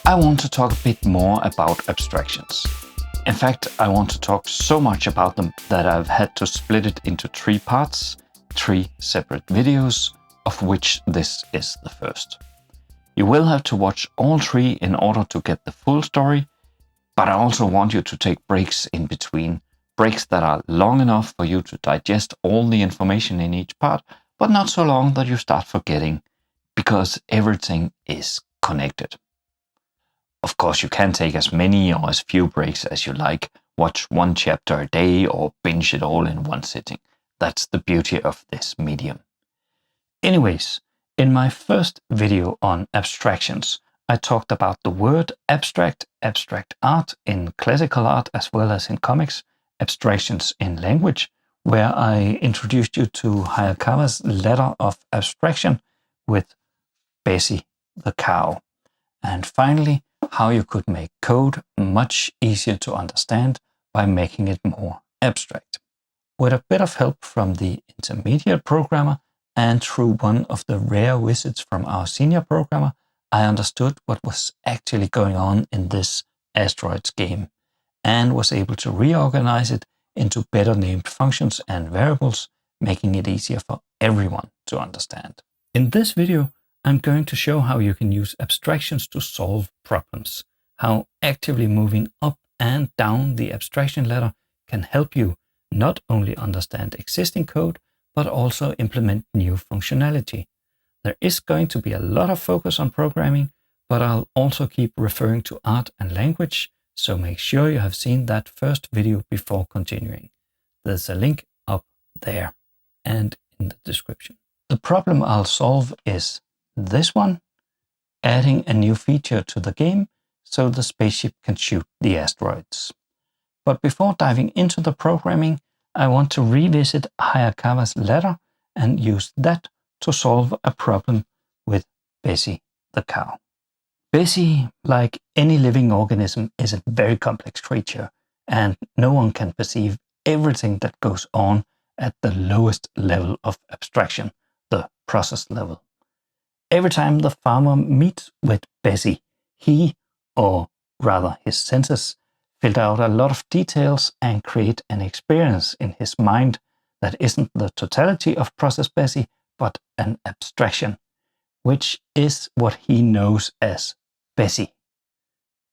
I want to talk a bit more about abstractions. In fact, I want to talk so much about them that I've had to split it into 3 parts, 3 separate videos, of which this is the first. You will have to watch all 3 in order to get the full story, but I also want you to take breaks in between, breaks that are long enough for you to digest all the information in each part, but not so long that you start forgetting, because everything is connected. Of course, you can take as many or as few breaks as you like, watch 1 chapter a day or binge it all in one sitting. That's the beauty of this medium. Anyways, in my first video on abstractions, I talked about the word abstract, abstract art in classical art as well as in comics, abstractions in language, where I introduced you to Hayakawa's Ladder of Abstraction with Bessie the cow. And finally, how you could make code much easier to understand by making it more abstract. With a bit of help from the intermediate programmer and through one of the rare visits from our senior programmer, I understood what was actually going on in this asteroids game and was able to reorganize it into better named functions and variables, making it easier for everyone to understand. In this video, I'm going to show how you can use abstractions to solve problems, how actively moving up and down the abstraction ladder can help you not only understand existing code, but also implement new functionality. There is going to be a lot of focus on programming, but I'll also keep referring to art and language, so make sure you have seen that first video before continuing. There's a link up there and in the description. The problem I'll solve is this one, adding a new feature to the game so the spaceship can shoot the asteroids. But before diving into the programming, I want to revisit Hayakawa's ladder and use that to solve a problem with Bessie the cow. Bessie, like any living organism, is a very complex creature, and no one can perceive everything that goes on at the lowest level of abstraction, the process level. Every time the farmer meets with Bessie, he, or rather his senses, filter out a lot of details and create an experience in his mind that isn't the totality of process Bessie, but an abstraction, which is what he knows as Bessie.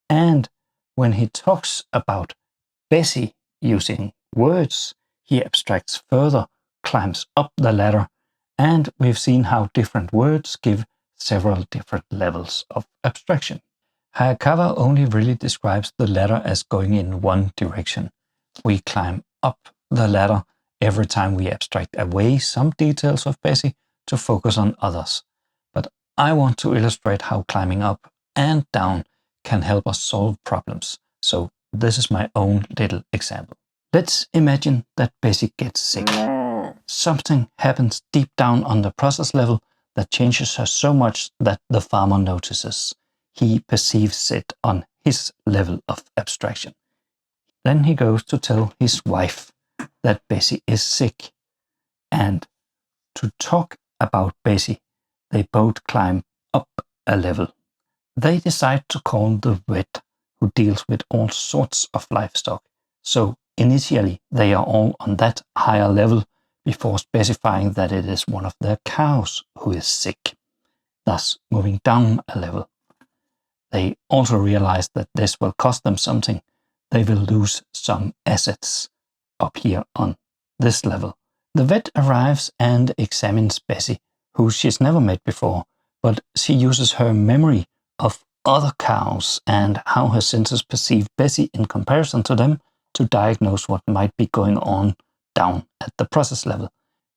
And when he talks about Bessie using words, he abstracts further, climbs up the ladder, and we've seen how different words give several different levels of abstraction. Hayakawa only really describes the ladder as going in one direction. We climb up the ladder every time we abstract away some details of Bessie to focus on others. But I want to illustrate how climbing up and down can help us solve problems. So this is my own little example. Let's imagine that Bessie gets sick. Something happens deep down on the process level that changes her so much that the farmer notices. He perceives it on his level of abstraction. Then he goes to tell his wife that Bessie is sick. And to talk about Bessie, they both climb up a level. They decide to call the vet, who deals with all sorts of livestock. So initially they are all on that higher level before specifying that it is one of their cows who is sick, thus moving down a level. They also realize that this will cost them something. They will lose some assets up here on this level. The vet arrives and examines Bessie, who she's never met before, but she uses her memory of other cows and how her senses perceive Bessie in comparison to them to diagnose what might be going on down at the process level.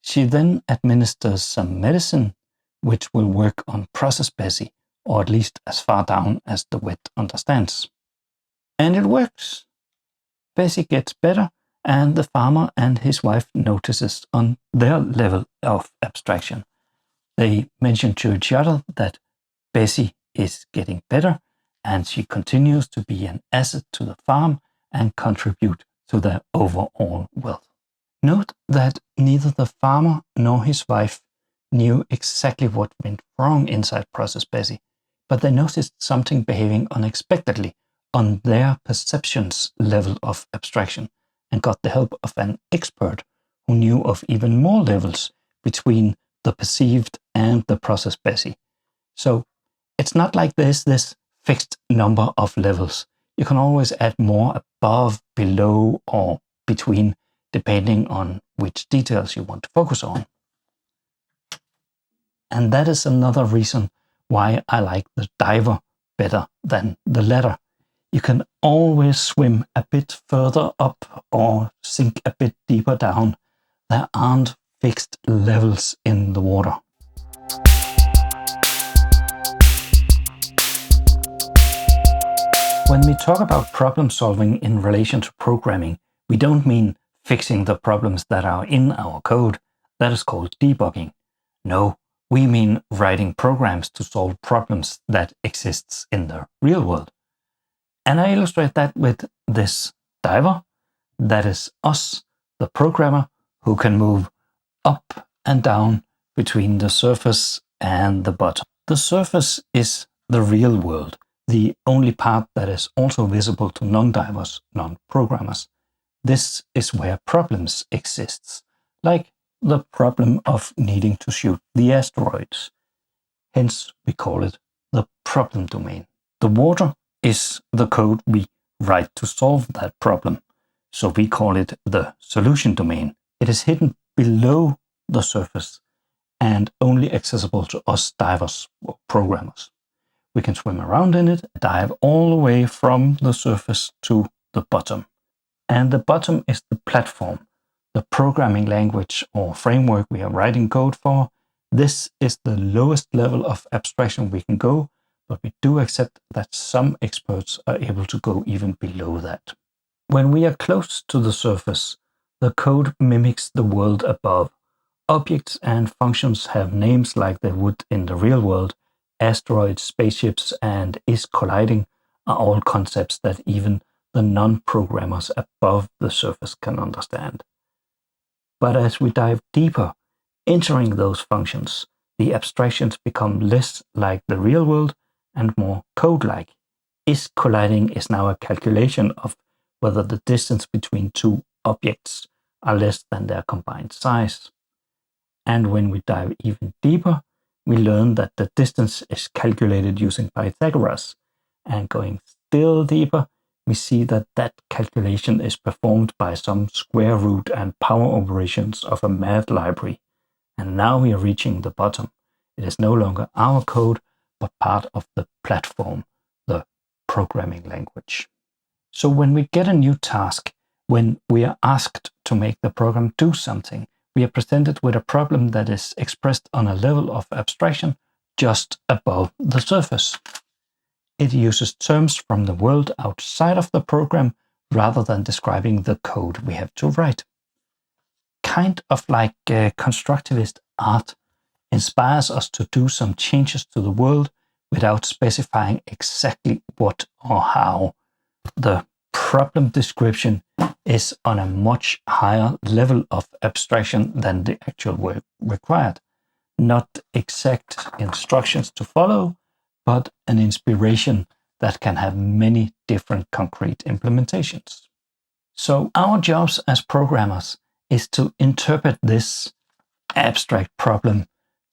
She then administers some medicine which will work on process Bessie, or at least as far down as the vet understands. And it works. Bessie gets better, and the farmer and his wife notices on their level of abstraction. They mention to each other that Bessie is getting better, and she continues to be an asset to the farm and contribute to their overall wealth. Note that neither the farmer nor his wife knew exactly what went wrong inside Process Bessie, but they noticed something behaving unexpectedly on their perceptions level of abstraction and got the help of an expert who knew of even more levels between the perceived and the Process Bessie. So it's not like there's this fixed number of levels. You can always add more above, below, or between, depending on which details you want to focus on. And that is another reason why I like the diver better than the ladder. You can always swim a bit further up or sink a bit deeper down. There aren't fixed levels in the water. When we talk about problem solving in relation to programming, we don't mean fixing the problems that are in our code. That is called debugging. No, we mean writing programs to solve problems that exists in the real world. And I illustrate that with this diver. That is us, the programmer, who can move up and down between the surface and the bottom. The surface is the real world, the only part that is also visible to non-divers, non-programmers. This is where problems exist, like the problem of needing to shoot the asteroids. Hence, we call it the problem domain. The water is the code we write to solve that problem, so we call it the solution domain. It is hidden below the surface and only accessible to us divers or programmers. We can swim around in it, dive all the way from the surface to the bottom. And the bottom is the platform, the programming language or framework we are writing code for. This is the lowest level of abstraction we can go, but we do accept that some experts are able to go even below that. When we are close to the surface, the code mimics the world above. Objects and functions have names like they would in the real world. Asteroids, spaceships, and is colliding are all concepts that even the non-programmers above the surface can understand. But as we dive deeper, entering those functions, the abstractions become less like the real world and more code-like. Is colliding is now a calculation of whether the distance between two objects are less than their combined size. And when we dive even deeper, we learn that the distance is calculated using Pythagoras. And going still deeper, we see that that calculation is performed by some square root and power operations of a math library. And now we are reaching the bottom. It is no longer our code, but part of the platform, the programming language. So when we get a new task, when we are asked to make the program do something, we are presented with a problem that is expressed on a level of abstraction just above the surface. It uses terms from the world outside of the program rather than describing the code we have to write. Kind of like constructivist art inspires us to do some changes to the world without specifying exactly what or how. The problem description is on a much higher level of abstraction than the actual work required. Not exact instructions to follow, but an inspiration that can have many different concrete implementations. So our jobs as programmers is to interpret this abstract problem,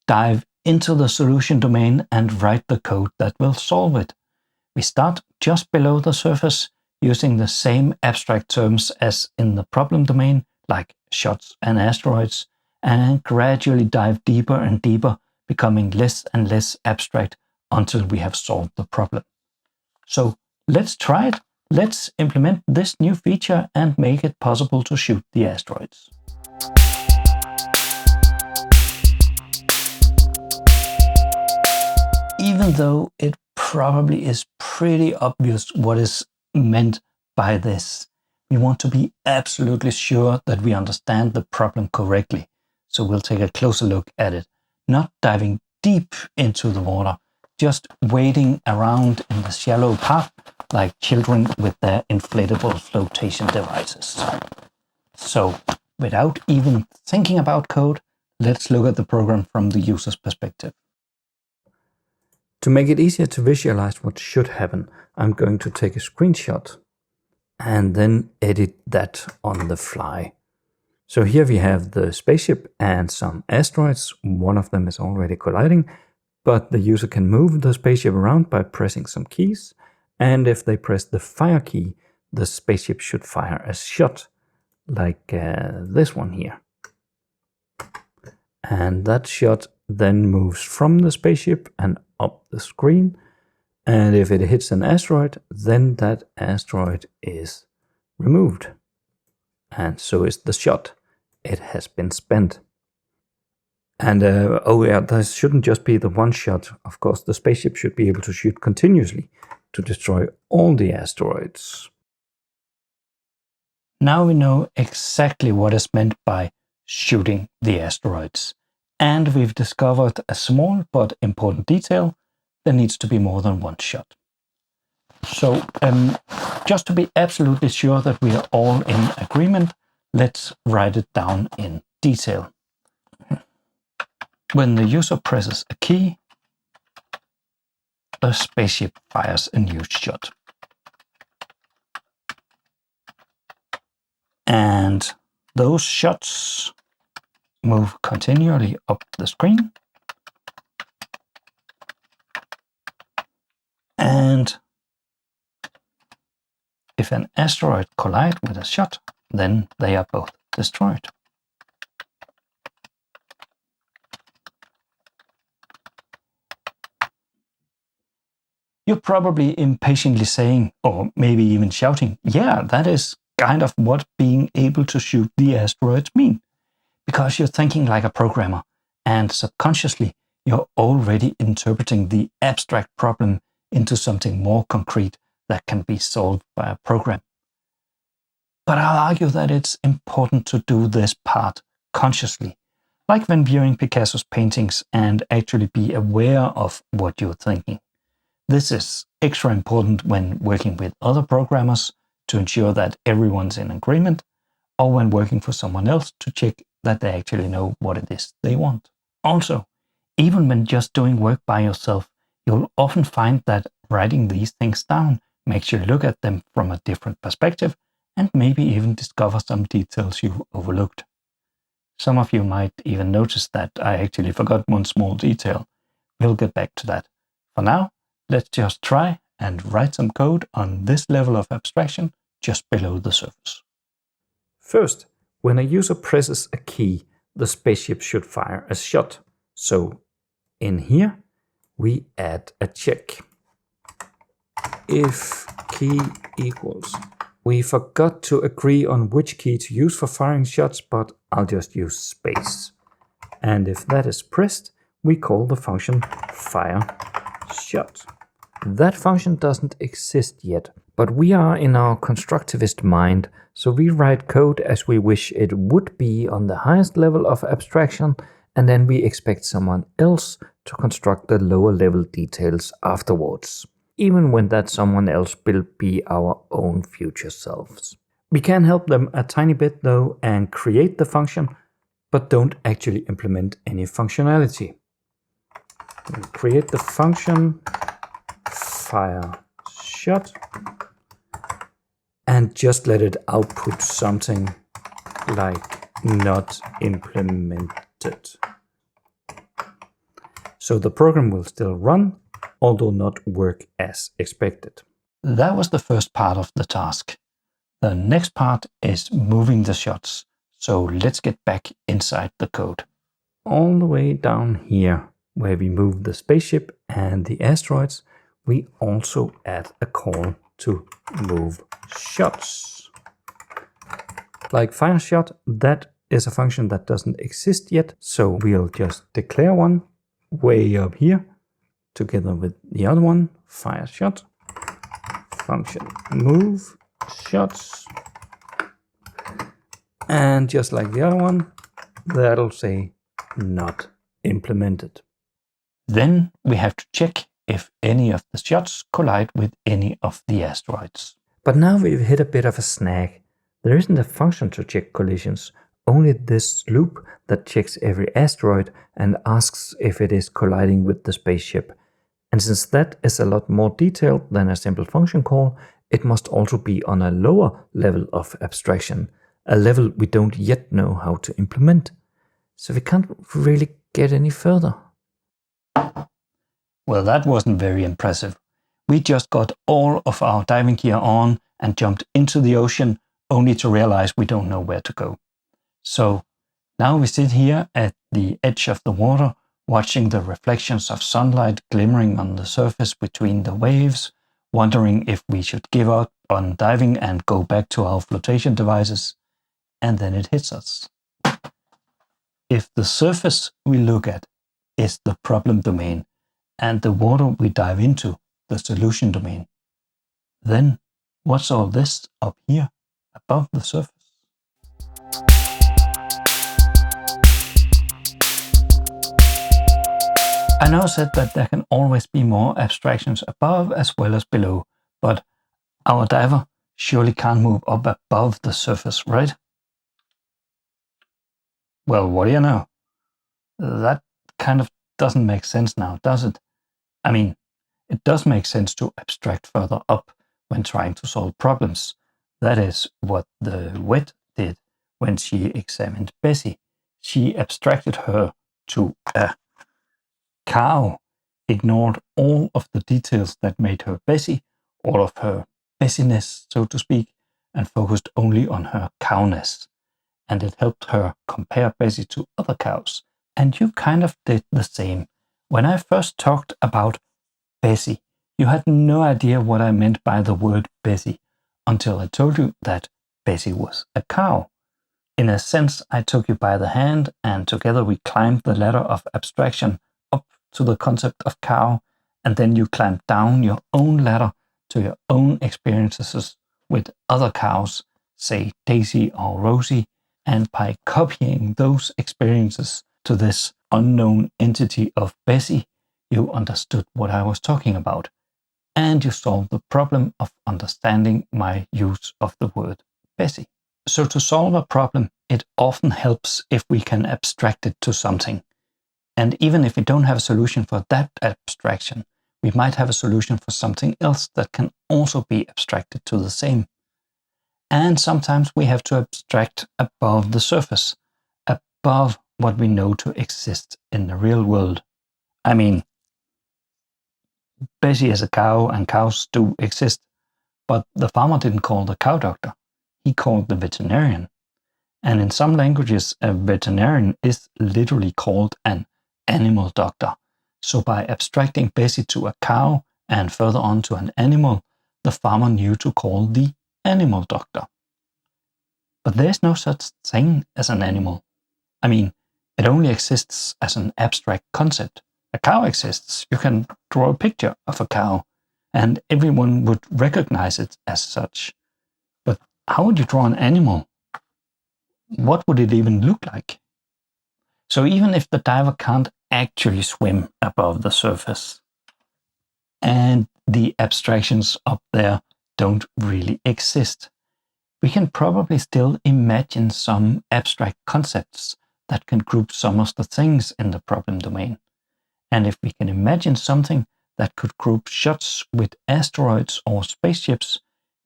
dive into the solution domain and write the code that will solve it. We start just below the surface using the same abstract terms as in the problem domain, like shots and asteroids, and then gradually dive deeper and deeper, becoming less and less abstract until we have solved the problem. So let's try it. Let's implement this new feature and make it possible to shoot the asteroids. Even though it probably is pretty obvious what is meant by this, we want to be absolutely sure that we understand the problem correctly. So we'll take a closer look at it, not diving deep into the water, just waiting around in the shallow path like children with their inflatable flotation devices. So, without even thinking about code, let's look at the program from the user's perspective. To make it easier to visualize what should happen, I'm going to take a screenshot and then edit that on the fly. So here we have the spaceship and some asteroids. One of them is already colliding, but the user can move the spaceship around by pressing some keys. And if they press the fire key, the spaceship should fire a shot, like this one here. And that shot then moves from the spaceship and up the screen. And if it hits an asteroid, then that asteroid is removed. And so is the shot. It has been spent. And oh yeah, this shouldn't just be the one shot. Of course, the spaceship should be able to shoot continuously to destroy all the asteroids. Now we know exactly what is meant by shooting the asteroids. And we've discovered a small but important detail. There needs to be more than one shot. So just to be absolutely sure that we are all in agreement, let's write it down in detail. When the user presses a key, the spaceship fires a new shot. And those shots move continually up the screen. And if an asteroid collides with a shot, then they are both destroyed. You're probably impatiently saying, or maybe even shouting, yeah, that is kind of what being able to shoot the asteroids mean. Because you're thinking like a programmer, and subconsciously you're already interpreting the abstract problem into something more concrete that can be solved by a program. But I'll argue that it's important to do this part consciously, like when viewing Picasso's paintings, and actually be aware of what you're thinking. This is extra important when working with other programmers to ensure that everyone's in agreement, or when working for someone else to check that they actually know what it is they want. Also, even when just doing work by yourself, you'll often find that writing these things down makes you look at them from a different perspective and maybe even discover some details you've overlooked. Some of you might even notice that I actually forgot one small detail. We'll get back to that. For now, let's just try and write some code on this level of abstraction just below the surface. First, when a user presses a key, the spaceship should fire a shot. So in here, we add a check. If key equals. We forgot to agree on which key to use for firing shots, but I'll just use space. And if that is pressed, we call the function fire shot. That function doesn't exist yet, but we are in our constructivist mind, so we write code as we wish it would be on the highest level of abstraction, and then we expect someone else to construct the lower level details afterwards, even when that someone else will be our own future selves. We can help them a tiny bit though and create the function, but don't actually implement any functionality. We'll create the function fire shot and just let it output something like not implemented. So the program will still run, although not work as expected. That was the first part of the task. The next part is moving the shots. So let's get back inside the code. All the way down here, where we move the spaceship and the asteroids, we also add a call to move shots. Like fire shot, that is a function that doesn't exist yet, so we'll just declare one way up here, together with the other one, fire shot, function move shots, and just like the other one, that'll say not implemented. Then we have to check if any of the shots collide with any of the asteroids. But now we've hit a bit of a snag. There isn't a function to check collisions, only this loop that checks every asteroid and asks if it is colliding with the spaceship. And since that is a lot more detailed than a simple function call, it must also be on a lower level of abstraction, a level we don't yet know how to implement. So we can't really get any further. Well, that wasn't very impressive. We just got all of our diving gear on and jumped into the ocean, only to realize we don't know where to go. So now we sit here at the edge of the water, watching the reflections of sunlight glimmering on the surface between the waves, wondering if we should give up on diving and go back to our flotation devices. And then it hits us. If the surface we look at is the problem domain, and the water we dive into the solution domain, then what's all this up here above the surface? I now said that there can always be more abstractions above as well as below, but our diver surely can't move up above the surface, right? Well, what do you know? That kind of doesn't make sense now, does it? I mean, it does make sense to abstract further up when trying to solve problems. That is what the wet did when she examined Bessie. She abstracted her to a cow, ignored all of the details that made her Bessie, all of her Bessiness, so to speak, and focused only on her cowness. And it helped her compare Bessie to other cows. And you kind of did the same. When I first talked about Bessie, you had no idea what I meant by the word Bessie until I told you that Bessie was a cow. In a sense, I took you by the hand and together we climbed the ladder of abstraction up to the concept of cow, and then you climbed down your own ladder to your own experiences with other cows, say Daisy or Rosie, and by copying those experiences to this unknown entity of Bessie, you understood what I was talking about, and you solved the problem of understanding my use of the word Bessie. So to solve a problem, it often helps if we can abstract it to something. And even if we don't have a solution for that abstraction, we might have a solution for something else that can also be abstracted to the same. And sometimes we have to abstract above the surface, above what we know to exist in the real world. I mean, Bessie is a cow and cows do exist, but the farmer didn't call the cow doctor. He called the veterinarian. And in some languages, a veterinarian is literally called an animal doctor. So by abstracting Bessie to a cow and further on to an animal, the farmer knew to call the animal doctor. But there's no such thing as an animal. I mean, it only exists as an abstract concept. A cow exists. You can draw a picture of a cow, and everyone would recognize it as such. But how would you draw an animal? What would it even look like? So even if the diver can't actually swim above the surface, and the abstractions up there don't really exist, we can probably still imagine some abstract concepts that can group some of the things in the problem domain. And if we can imagine something that could group shots with asteroids or spaceships,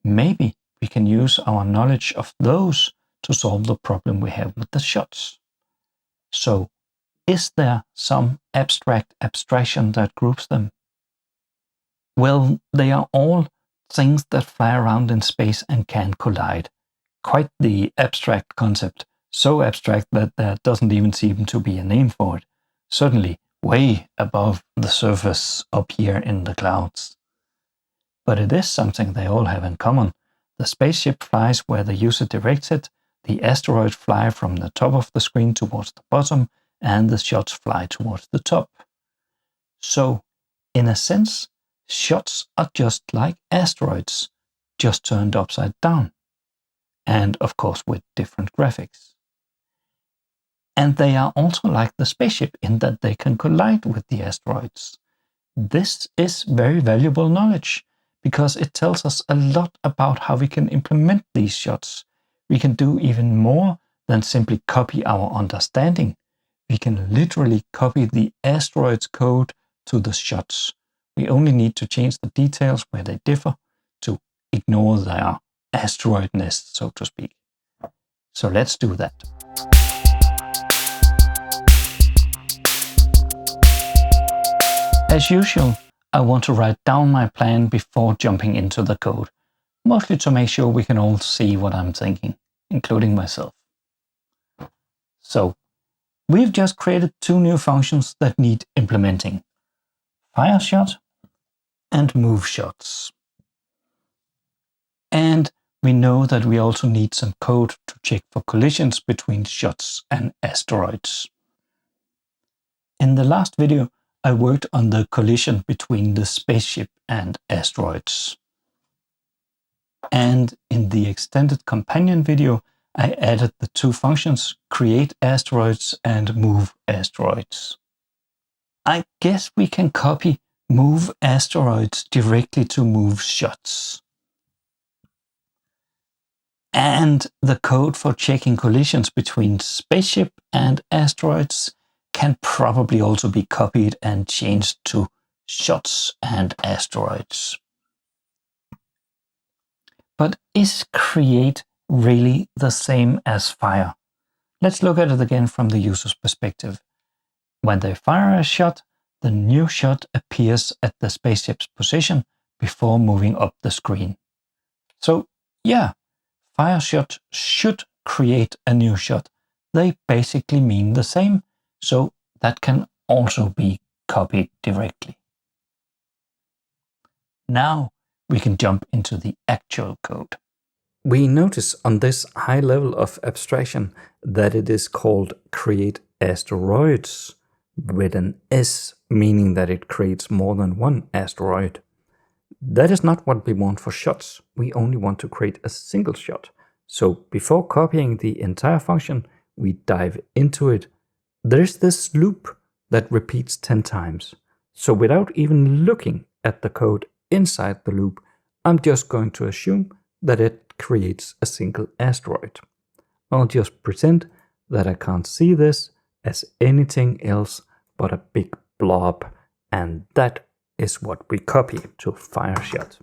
maybe we can use our knowledge of those to solve the problem we have with the shots. So, is there some abstract abstraction that groups them? Well, they are all things that fly around in space and can collide. Quite the abstract concept, so abstract that there doesn't even seem to be a name for it. Certainly way above the surface up here in the clouds. But it is something they all have in common. The spaceship flies where the user directs it, the asteroids fly from the top of the screen towards the bottom, and the shots fly towards the top. So, in a sense, shots are just like asteroids, just turned upside down. And of course with different graphics. And they are also like the spaceship in that they can collide with the asteroids. This is very valuable knowledge because it tells us a lot about how we can implement these shots. We can do even more than simply copy our understanding. We can literally copy the asteroids code to the shots. We only need to change the details where they differ to ignore their asteroid nest, so to speak. So let's do that. As usual, I want to write down my plan before jumping into the code, mostly to make sure we can all see what I'm thinking, including myself. So, we've just created two new functions that need implementing: fire shot and move shots. And we know that we also need some code to check for collisions between shots and asteroids. In the last video, I worked on the collision between the spaceship and asteroids. And in the extended companion video, I added the two functions create asteroids and move asteroids. I guess we can copy move asteroids directly to move shots. And the code for checking collisions between spaceship and asteroids can probably also be copied and changed to shots and asteroids. But is create really the same as fire? Let's look at it again from the user's perspective. When they fire a shot, the new shot appears at the spaceship's position before moving up the screen. So yeah, fire shot should create a new shot. They basically mean the same, so that can also be copied directly. Now we can jump into the actual code. We notice on this high level of abstraction that it is called create asteroids with an S, meaning that it creates more than one asteroid. That is not what we want for shots. We only want to create a single shot. So before copying the entire function, we dive into it. There's this loop that repeats 10 times. So without even looking at the code inside the loop, I'm just going to assume that it creates a single asteroid. I'll just pretend that I can't see this as anything else but a big blob, and that is what we copy to fire shot.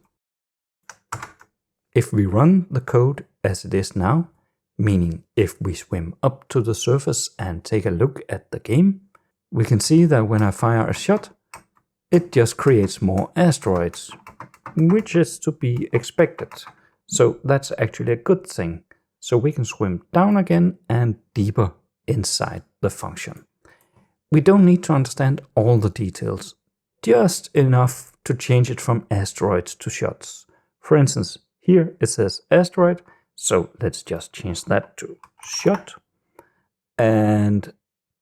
If we run the code as it is now, meaning if we swim up to the surface and take a look at the game, we can see that when I fire a shot, it just creates more asteroids, which is to be expected. So that's actually a good thing. So we can swim down again and deeper inside the function. We don't need to understand all the details, just enough to change it from asteroids to shots. For instance, here it says asteroid, so let's just change that to shot. And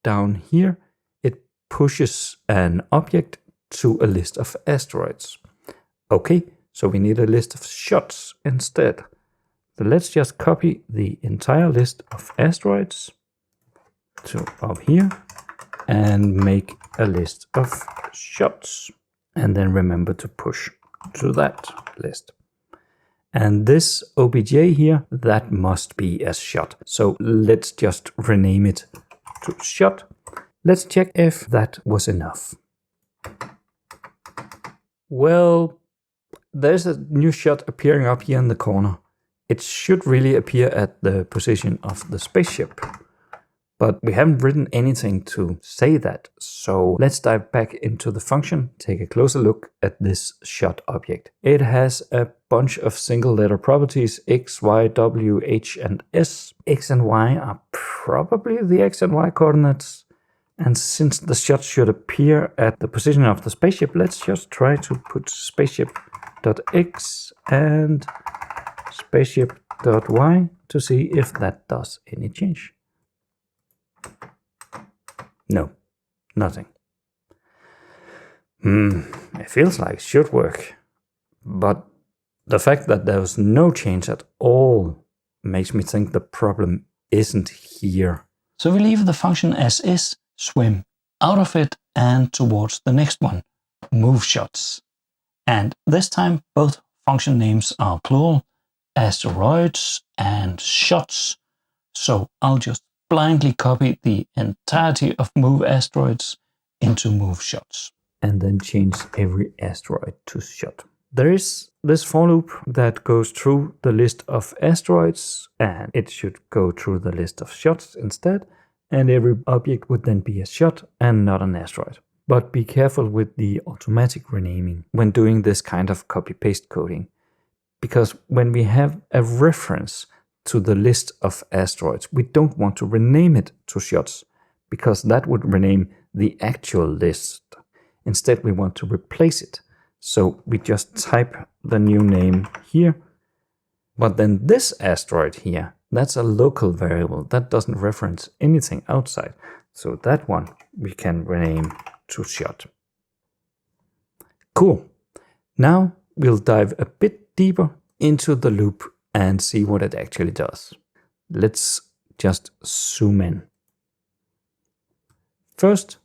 down here, it pushes an object to a list of asteroids. Okay, so we need a list of shots instead. So let's just copy the entire list of asteroids to up here and make a list of shots. And then remember to push to that list. And this obj here, that must be a shot. So let's just rename it to shot. Let's check if that was enough. Well, there's a new shot appearing up here in the corner. It should really appear at the position of the spaceship. But we haven't written anything to say that. So let's dive back into the function, take a closer look at this shot object. It has a bunch of single letter properties, x, y, w, h, and s. X and y are probably the x and y coordinates. And since the shot should appear at the position of the spaceship, let's just try to put spaceship.x and spaceship.y to see if that does any change. No, nothing. It feels like it should work. But the fact that there was no change at all makes me think the problem isn't here. So we leave the function as is, swim out of it and towards the next one, move shots. And this time, both function names are plural, asteroids and shots. So I'll just blindly copy the entirety of move asteroids into move shots. And then change every asteroid to shot. There is this for loop that goes through the list of asteroids, and it should go through the list of shots instead, and every object would then be a shot and not an asteroid. But be careful with the automatic renaming when doing this kind of copy-paste coding, because when we have a reference to the list of asteroids, we don't want to rename it to shots, because that would rename the actual list. Instead, we want to replace it. So we just type the new name here. But then this asteroid here, that's a local variable. That doesn't reference anything outside. So that one we can rename to shot. Cool. Now we'll dive a bit deeper into the loop and see what it actually does. Let's just zoom in. First,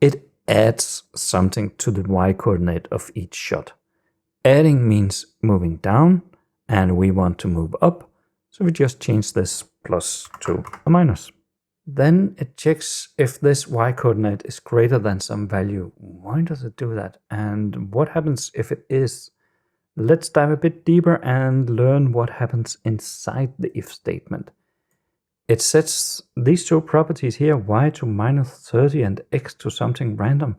it adds something to the y-coordinate of each shot. Adding means moving down, and we want to move up, so we just change this plus to a minus. Then it checks if this y-coordinate is greater than some value. Why does it do that? And what happens if it is? Let's dive a bit deeper and learn what happens inside the if statement. It sets these two properties here, y to -30 and x to something random.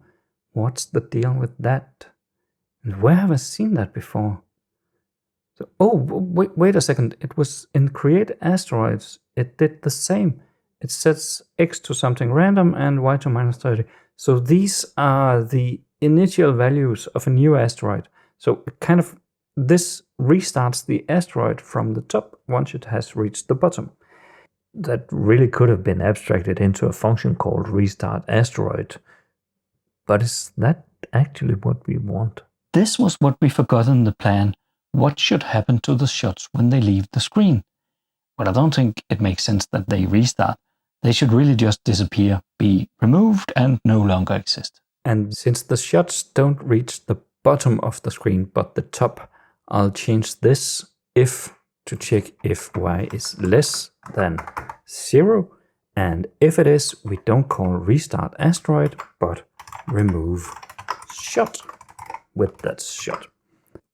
What's the deal with that? And where have I seen that before? So, oh, wait a second. It was in create asteroids. It did the same. It sets x to something random and y to -30. So these are the initial values of a new asteroid. So kind of this restarts the asteroid from the top once it has reached the bottom. That really could have been abstracted into a function called restart asteroid. But is that actually what we want? This was what we forgot in the plan. What should happen to the shots when they leave the screen? But I don't think it makes sense that they restart. They should really just disappear, be removed, and no longer exist. And since the shots don't reach the bottom of the screen but the top, I'll change this if to check if y is less than 0. And if it is, we don't call restart asteroid, but remove shot with that shot.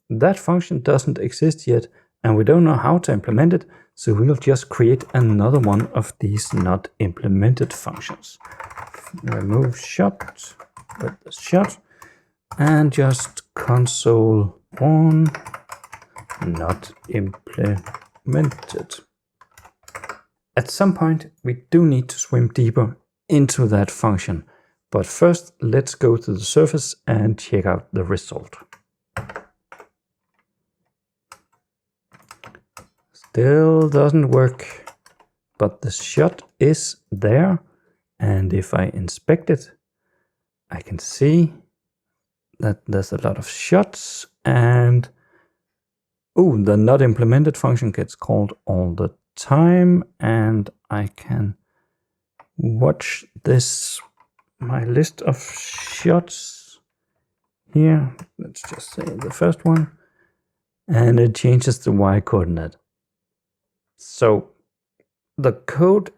That function doesn't exist yet, and we don't know how to implement it, so we'll just create another one of these not implemented functions. Remove shot with the shot, and just console on not implemented. At some point, we do need to swim deeper into that function, but first let's go to the surface and check out the result. Still doesn't work, but the shot is there, and if I inspect it, I can see that there's a lot of shots, and the not implemented function gets called all the time, and I can watch this, my list of shots here. Let's just say the first one, and it changes the y-coordinate. So the code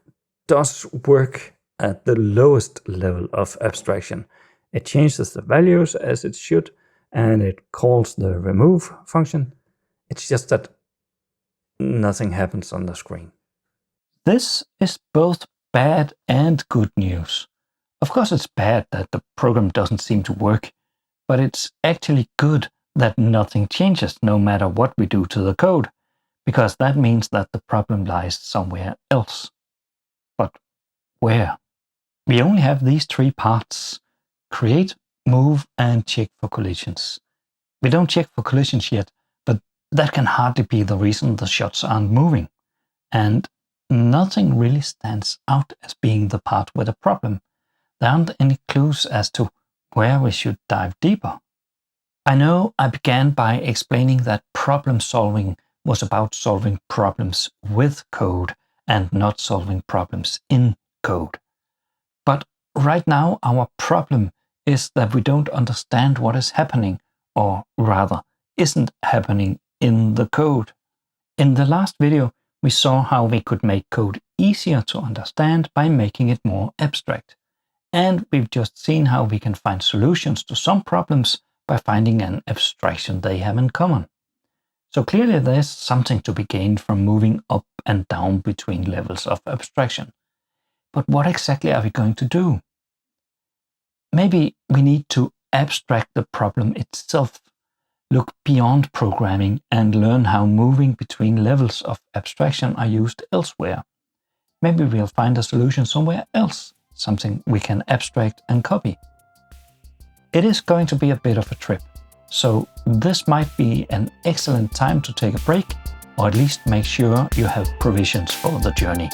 does work at the lowest level of abstraction. It changes the values as it should, and it calls the remove function. It's just that nothing happens on the screen. This is both bad and good news. Of course, it's bad that the program doesn't seem to work, but it's actually good that nothing changes no matter what we do to the code, because that means that the problem lies somewhere else. But where? We only have these three parts: create, move, and check for collisions. We don't check for collisions yet, but that can hardly be the reason the shots aren't moving. And nothing really stands out as being the part with a problem. There aren't any clues as to where we should dive deeper. I know I began by explaining that problem solving was about solving problems with code and not solving problems in code. But right now our problem is that we don't understand what is happening, or rather, isn't happening in the code. In the last video, we saw how we could make code easier to understand by making it more abstract. And we've just seen how we can find solutions to some problems by finding an abstraction they have in common. So clearly there's something to be gained from moving up and down between levels of abstraction. But what exactly are we going to do? Maybe we need to abstract the problem itself, look beyond programming, and learn how moving between levels of abstraction are used elsewhere. Maybe we'll find a solution somewhere else, something we can abstract and copy. It is going to be a bit of a trip, so this might be an excellent time to take a break, or at least make sure you have provisions for the journey.